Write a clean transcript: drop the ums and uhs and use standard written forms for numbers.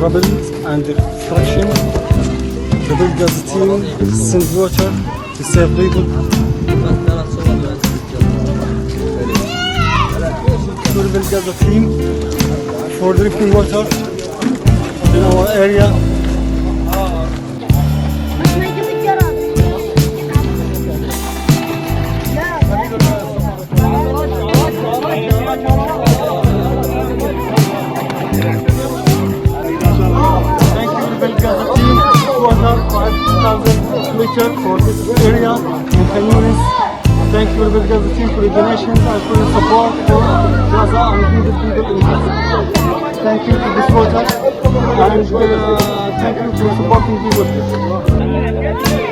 trouble and destruction. The Belgazi team send water to save people. To the Belgazi team for drinking water in our area. Water 5,000 liters for this area in Kanyunis. Thank you very much team for the donations and for the support for Gaza and needed people in Gaza. Thank you for this water and thank you for supporting people.